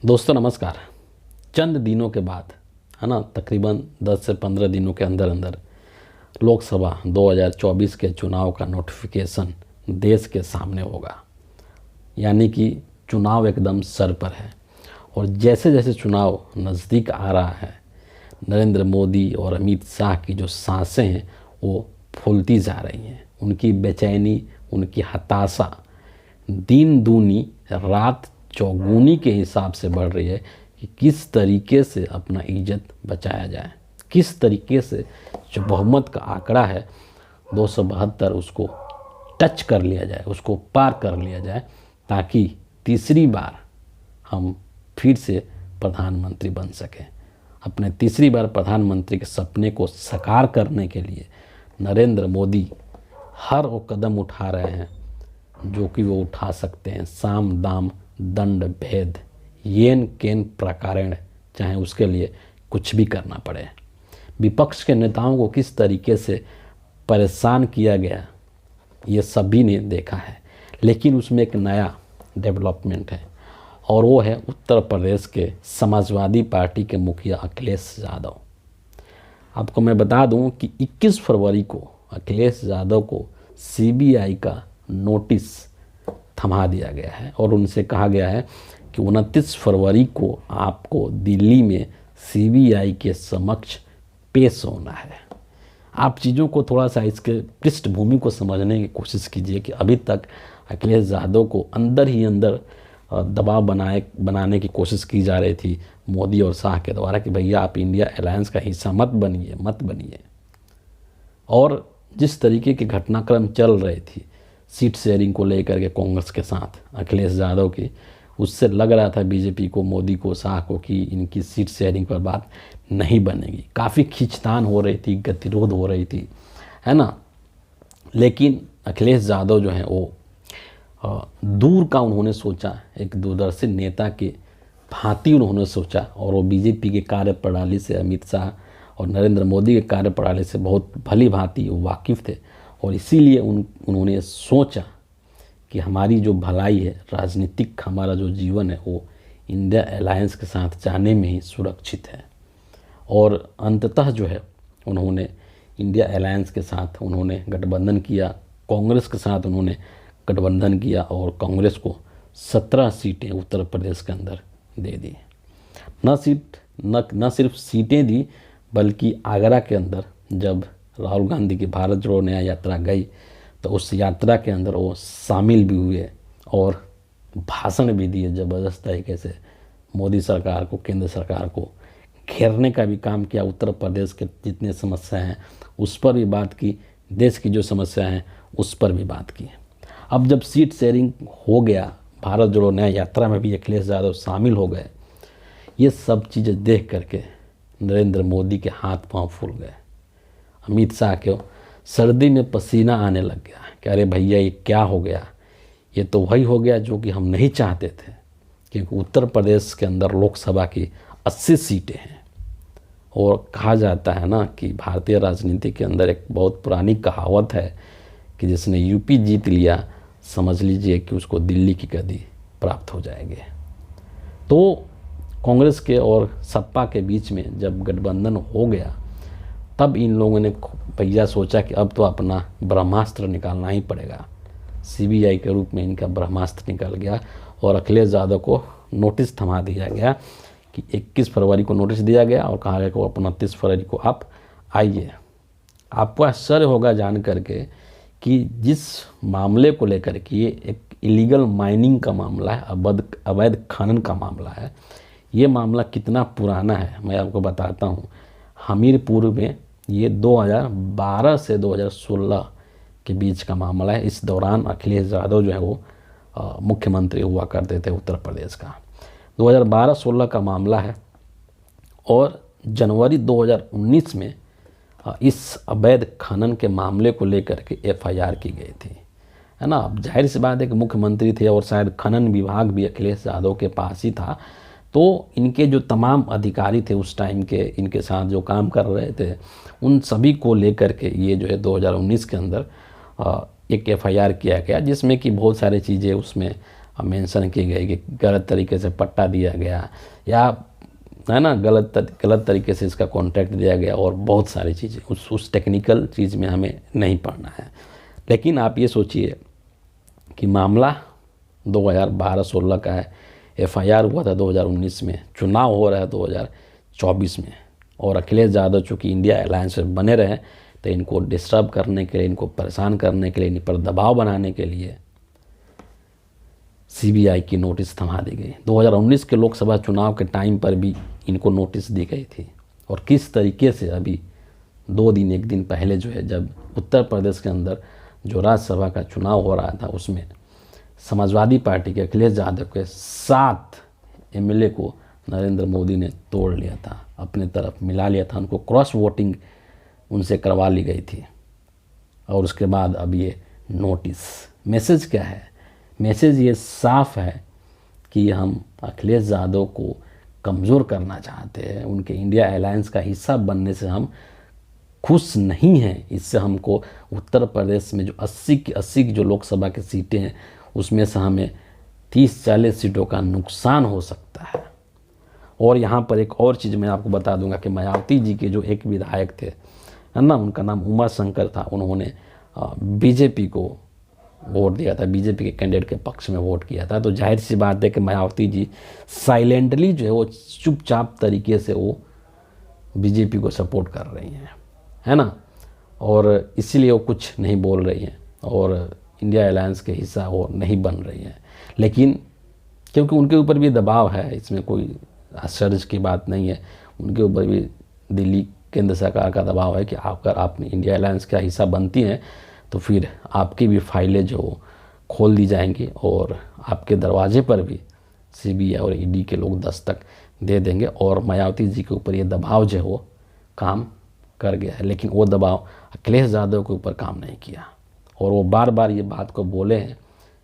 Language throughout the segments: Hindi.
दोस्तों नमस्कार। चंद दिनों के बाद है ना, तकरीबन 10 से 15 दिनों के अंदर अंदर लोकसभा 2024 के चुनाव का नोटिफिकेशन देश के सामने होगा। यानी कि चुनाव एकदम सर पर है और जैसे जैसे चुनाव नज़दीक आ रहा है, नरेंद्र मोदी और अमित शाह की जो सांसें हैं वो फूलती जा रही हैं। उनकी बेचैनी, उनकी हताशा दिन दूनी रात चौगुनी के हिसाब से बढ़ रही है कि किस तरीके से अपना इज्जत बचाया जाए, किस तरीके से जो बहुमत का आंकड़ा है 272 उसको टच कर लिया जाए, उसको पार कर लिया जाए, ताकि तीसरी बार हम फिर से प्रधानमंत्री बन सकें। अपने तीसरी बार प्रधानमंत्री के सपने को साकार करने के लिए नरेंद्र मोदी हर वो कदम उठा रहे हैं जो कि वो उठा सकते हैं। साम दाम दंड भेद येन केन प्रकारेण, चाहे उसके लिए कुछ भी करना पड़े। विपक्ष के नेताओं को किस तरीके से परेशान किया गया ये सभी ने देखा है, लेकिन उसमें एक नया डेवलपमेंट है और वो है उत्तर प्रदेश के समाजवादी पार्टी के मुखिया अखिलेश यादव। आपको मैं बता दूं कि 21 फरवरी को अखिलेश यादव को सीबीआई का नोटिस थमा दिया गया है और उनसे कहा गया है कि 29 फरवरी को आपको दिल्ली में सीबीआई के समक्ष पेश होना है। आप चीज़ों को थोड़ा सा इसके पृष्ठभूमि को समझने की कोशिश कीजिए कि अभी तक अखिलेश यादव को अंदर ही अंदर दबाव बनाने की कोशिश की जा रही थी मोदी और शाह के द्वारा कि भैया आप इंडिया अलायंस का हिस्सा मत बनिए। और जिस तरीके के घटनाक्रम चल रही थी सीट शेयरिंग को लेकर के कांग्रेस के साथ अखिलेश यादव की, उससे लग रहा था बीजेपी को, मोदी को, शाह को कि इनकी सीट शेयरिंग पर बात नहीं बनेगी। काफ़ी खींचतान हो रही थी, गतिरोध हो रही थी, है ना। लेकिन अखिलेश यादव जो है वो दूर का उन्होंने सोचा, एक दूरदर्शी नेता के भांति उन्होंने सोचा और वो बीजेपी के कार्यप्रणाली से, अमित शाह और नरेंद्र मोदी के कार्यप्रणाली से बहुत भली भांति वाकिफ़ थे और इसीलिए उन्होंने सोचा कि हमारी जो भलाई है, राजनीतिक हमारा जो जीवन है वो इंडिया अलायंस के साथ जाने में ही सुरक्षित है। और अंततः जो है उन्होंने इंडिया अलायंस के साथ उन्होंने गठबंधन किया, कांग्रेस के साथ उन्होंने गठबंधन किया और कांग्रेस को 17 सीटें उत्तर प्रदेश के अंदर दे दी। न सिर्फ सीटें दी बल्कि आगरा के अंदर जब राहुल गांधी की भारत जोड़ो न्याय यात्रा गई तो उस यात्रा के अंदर वो शामिल भी हुए और भाषण भी दिए ज़बरदस्त तरीके से। मोदी सरकार को, केंद्र सरकार को घेरने का भी काम किया। उत्तर प्रदेश के जितने समस्या हैं उस पर भी बात की, देश की जो समस्या हैं उस पर भी बात की। अब जब सीट शेयरिंग हो गया, भारत जोड़ो न्याय यात्रा में भी अखिलेश यादव शामिल हो गए, ये सब चीज़ें देख करके नरेंद्र मोदी के हाथ पांव फूल गए। अमित शाह के सर्दी में पसीना आने लग गया कि अरे भैया ये क्या हो गया, ये तो वही हो गया जो कि हम नहीं चाहते थे। क्योंकि उत्तर प्रदेश के अंदर लोकसभा की 80 सीटें हैं और कहा जाता है ना कि भारतीय राजनीति के अंदर एक बहुत पुरानी कहावत है कि जिसने यूपी जीत लिया समझ लीजिए कि उसको दिल्ली की गद्दी प्राप्त हो जाएगी। तो कांग्रेस के और सपा के बीच में जब गठबंधन हो गया तब इन लोगों ने भैया सोचा कि अब तो अपना ब्रह्मास्त्र निकालना ही पड़ेगा। सीबीआई के रूप में इनका ब्रह्मास्त्र निकल गया और अखिलेश यादव को नोटिस थमा दिया गया कि 21 फरवरी को नोटिस दिया गया और कहा गया कि 29 फरवरी को आप आइए। आपको आश्चर्य होगा जान करके कि जिस मामले को लेकर के ये एक इलीगल माइनिंग का मामला है, अवैध खनन का मामला है, ये मामला कितना पुराना है मैं आपको बताता हूँ। हमीरपुर में ये 2012 से 2016 के बीच का मामला है। इस दौरान अखिलेश यादव जो है वो मुख्यमंत्री हुआ करते थे उत्तर प्रदेश का। 2012-16 का मामला है और जनवरी 2019 में इस अवैध खनन के मामले को लेकर के एफआईआर की गई थी, है ना। अब जाहिर सी बात है कि मुख्यमंत्री थे और शायद खनन विभाग भी अखिलेश यादव के पास ही था, तो इनके जो तमाम अधिकारी थे उस टाइम के, इनके साथ जो काम कर रहे थे, उन सभी को लेकर के ये जो है 2019 के अंदर एक एफआईआर किया गया जिसमें कि बहुत सारी चीज़ें उसमें मेंशन की गई कि गलत तरीके से पट्टा दिया गया, या है ना गलत तरीके से इसका कॉन्ट्रैक्ट दिया गया, और बहुत सारी चीज़ें उस टेक्निकल चीज़ में हमें नहीं पढ़ना है। लेकिन आप ये सोचिए कि मामला 2012-16 का है, FIR हुआ था 2019 में, चुनाव हो रहा है 2024 में, और अखिलेश यादव चूँकि इंडिया अलायंस में बने रहे तो इनको डिस्टर्ब करने के लिए, इनको परेशान करने के लिए, इन पर दबाव बनाने के लिए CBI की नोटिस थमा दी गई। 2019 के लोकसभा चुनाव के टाइम पर भी इनको नोटिस दी गई थी। और किस तरीके से अभी 2 दिन 1 दिन पहले जो है, जब उत्तर प्रदेश के अंदर जो राज्यसभा का चुनाव हो रहा था, उसमें समाजवादी पार्टी के अखिलेश यादव के 7 MLA को नरेंद्र मोदी ने तोड़ लिया था, अपने तरफ मिला लिया था, उनको क्रॉस वोटिंग उनसे करवा ली गई थी। और उसके बाद अब ये नोटिस, मैसेज क्या है? मैसेज ये साफ है कि हम अखिलेश यादव को कमज़ोर करना चाहते हैं, उनके इंडिया अलायंस का हिस्सा बनने से हम खुश नहीं हैं। इससे हमको उत्तर प्रदेश में जो 80 की 80 की जो लोकसभा की सीटें हैं, उसमें से हमें 30-40 सीटों का नुकसान हो सकता है। और यहाँ पर एक और चीज़ मैं आपको बता दूंगा कि मायावती जी के जो एक विधायक थे, है ना, उनका नाम उमा शंकर था, उन्होंने बीजेपी को वोट दिया था, बीजेपी के कैंडिडेट के पक्ष में वोट किया था। तो जाहिर सी बात है कि मायावती जी साइलेंटली जो है वो चुपचाप तरीके से वो बीजेपी को सपोर्ट कर रही हैं, है ना, और इसीलिए वो कुछ नहीं बोल रही हैं और इंडिया अलायंस के हिस्सा वो नहीं बन रही हैं। लेकिन क्योंकि उनके ऊपर भी दबाव है, इसमें कोई आश्चर्य की बात नहीं है, उनके ऊपर भी दिल्ली केंद्र सरकार का दबाव है कि अगर आप इंडिया अलायंस का हिस्सा बनती हैं तो फिर आपकी भी फाइलें जो खोल दी जाएंगी और आपके दरवाजे पर भी CBI और ED के लोग दस्तक दे देंगे। और मायावती जी के ऊपर ये दबाव जो है वो काम कर गया है, लेकिन वो दबाव अखिलेश यादव के ऊपर काम नहीं किया। और वो बार बार ये बात को बोले हैं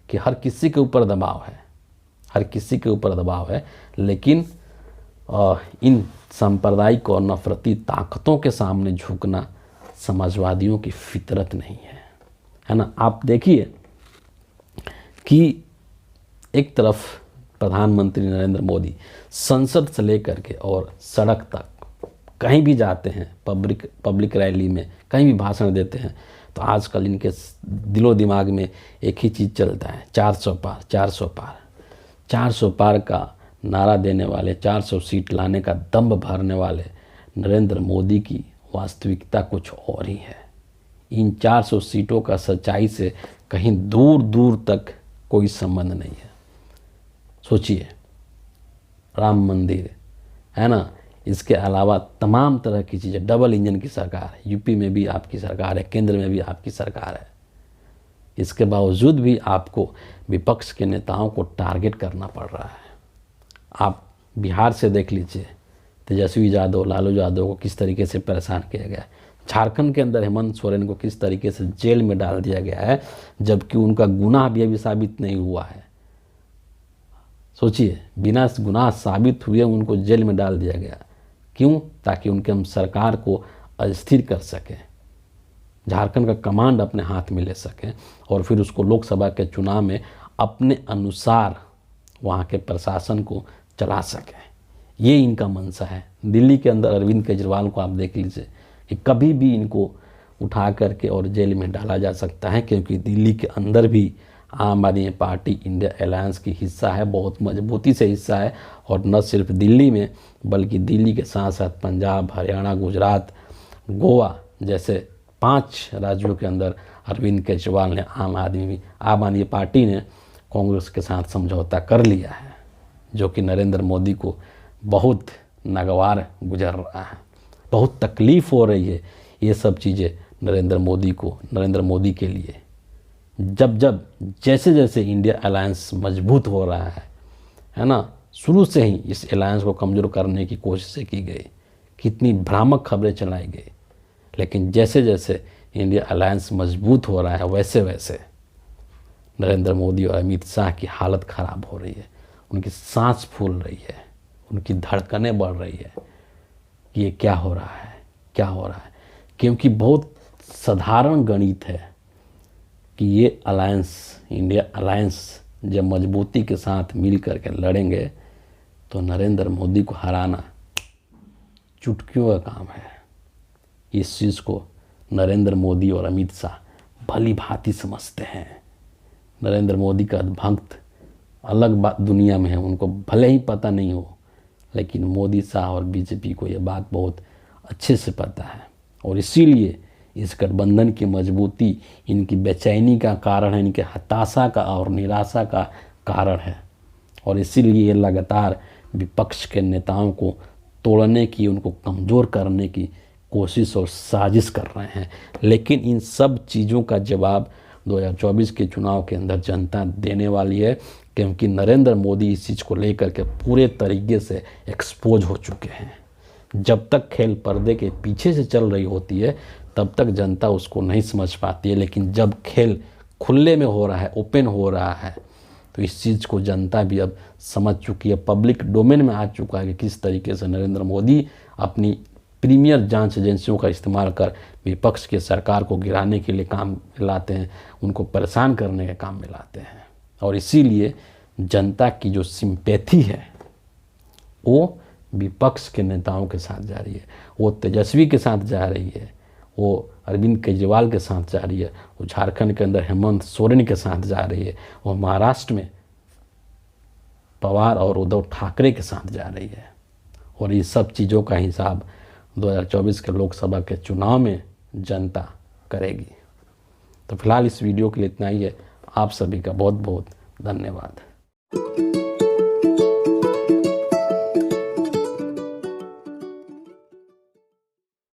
कि हर किसी के ऊपर दबाव है, हर किसी के ऊपर दबाव है, लेकिन इन सांप्रदायिक और नफरती ताकतों के सामने झुकना समाजवादियों की फितरत नहीं है ना। आप देखिए कि एक तरफ प्रधानमंत्री नरेंद्र मोदी संसद से लेकर के और सड़क तक कहीं भी जाते हैं, पब्लिक रैली में कहीं भी भाषण देते हैं, तो आजकल इनके दिलो दिमाग में एक ही चीज़ चलता है, 400 पार, 400 पार। 400 पार का नारा देने वाले, 400 सीट लाने का दम्भ भरने वाले नरेंद्र मोदी की वास्तविकता कुछ और ही है। इन 400 सीटों का सच्चाई से कहीं दूर दूर तक कोई संबंध नहीं है। सोचिए, राम मंदिर, है ना, इसके अलावा तमाम तरह की चीज़ें, डबल इंजन की सरकार है, यूपी में भी आपकी सरकार है, केंद्र में भी आपकी सरकार है। इसके बावजूद भी आपको विपक्ष के नेताओं को टारगेट करना पड़ रहा है। आप बिहार से देख लीजिए, तेजस्वी यादव, लालू यादव को किस तरीके से परेशान किया गया है। झारखंड के अंदर हेमंत सोरेन को किस तरीके से जेल में डाल दिया गया है, जबकि उनका गुनाह भी अभी साबित नहीं हुआ है। सोचिए, बिना गुनाह साबित हुए उनको जेल में डाल दिया गया। क्यों? ताकि उनके हम सरकार को अस्थिर कर सकें, झारखंड का कमांड अपने हाथ में ले सकें और फिर उसको लोकसभा के चुनाव में अपने अनुसार वहाँ के प्रशासन को चला सकें। ये इनका मंशा है। दिल्ली के अंदर अरविंद केजरीवाल को आप देख लीजिए कि कभी भी इनको उठा करके और जेल में डाला जा सकता है, क्योंकि दिल्ली के अंदर भी आम आदमी पार्टी इंडिया अलायंस की हिस्सा है, बहुत मजबूती से हिस्सा है। और न सिर्फ दिल्ली में, बल्कि दिल्ली के साथ साथ पंजाब, हरियाणा, गुजरात, गोवा जैसे 5 राज्यों के अंदर अरविंद केजरीवाल ने आम आदमी पार्टी ने कांग्रेस के साथ समझौता कर लिया है, जो कि नरेंद्र मोदी को बहुत नागवार गुजर रहा है, बहुत तकलीफ़ हो रही है ये सब चीज़ें नरेंद्र मोदी के लिए। जैसे जैसे इंडिया अलायंस मजबूत हो रहा है ना, शुरू से ही इस अलायंस को कमज़ोर करने की कोशिशें की गई, कितनी भ्रामक खबरें चलाई गई, लेकिन जैसे जैसे इंडिया अलायंस मजबूत हो रहा है वैसे वैसे नरेंद्र मोदी और अमित शाह की हालत ख़राब हो रही है, उनकी सांस फूल रही है, उनकी धड़कनें बढ़ रही है कि ये क्या हो रहा है, क्या हो रहा है। क्योंकि बहुत साधारण गणित है कि ये अलायंस, इंडिया अलायंस जब मजबूती के साथ मिल करके लड़ेंगे तो नरेंद्र मोदी को हराना चुटकियों का काम है। इस चीज़ को नरेंद्र मोदी और अमित शाह भली भांति समझते हैं। नरेंद्र मोदी का भक्त अलग बात दुनिया में है, उनको भले ही पता नहीं हो, लेकिन मोदी शाह और बीजेपी को ये बात बहुत अच्छे से पता है और इसीलिए इस गठबंधन की मजबूती इनकी बेचैनी का कारण है, इनके हताशा का और निराशा का कारण है और इसीलिए ये लगातार विपक्ष के नेताओं को तोड़ने की, उनको कमज़ोर करने की कोशिश और साजिश कर रहे हैं। लेकिन इन सब चीज़ों का जवाब 2024 के चुनाव के अंदर जनता देने वाली है, क्योंकि नरेंद्र मोदी इस चीज़ को लेकर के पूरे तरीके से एक्सपोज हो चुके हैं। जब तक खेल पर्दे के पीछे से चल रही होती है तब तक जनता उसको नहीं समझ पाती है, लेकिन जब खेल खुले में हो रहा है, ओपन हो रहा है, तो इस चीज़ को जनता भी अब समझ चुकी है, पब्लिक डोमेन में आ चुका है कि किस तरीके से नरेंद्र मोदी अपनी प्रीमियर जांच एजेंसियों का इस्तेमाल कर विपक्ष के सरकार को गिराने के लिए काम में लाते हैं, उनको परेशान करने के काम में लाते हैं। और इसीलिए जनता की जो सिंपैथी है वो विपक्ष के नेताओं के साथ जा रही है, वो तेजस्वी के साथ जा रही है, वो अरविंद केजरीवाल के साथ जा रही है, वो झारखंड के अंदर हेमंत सोरेन के साथ जा रही है, वो महाराष्ट्र में पवार और उद्धव ठाकरे के साथ जा रही है। और ये सब चीज़ों का हिसाब 2024 के लोकसभा के चुनाव में जनता करेगी। तो फिलहाल इस वीडियो के लिए इतना ही है। आप सभी का बहुत बहुत धन्यवाद।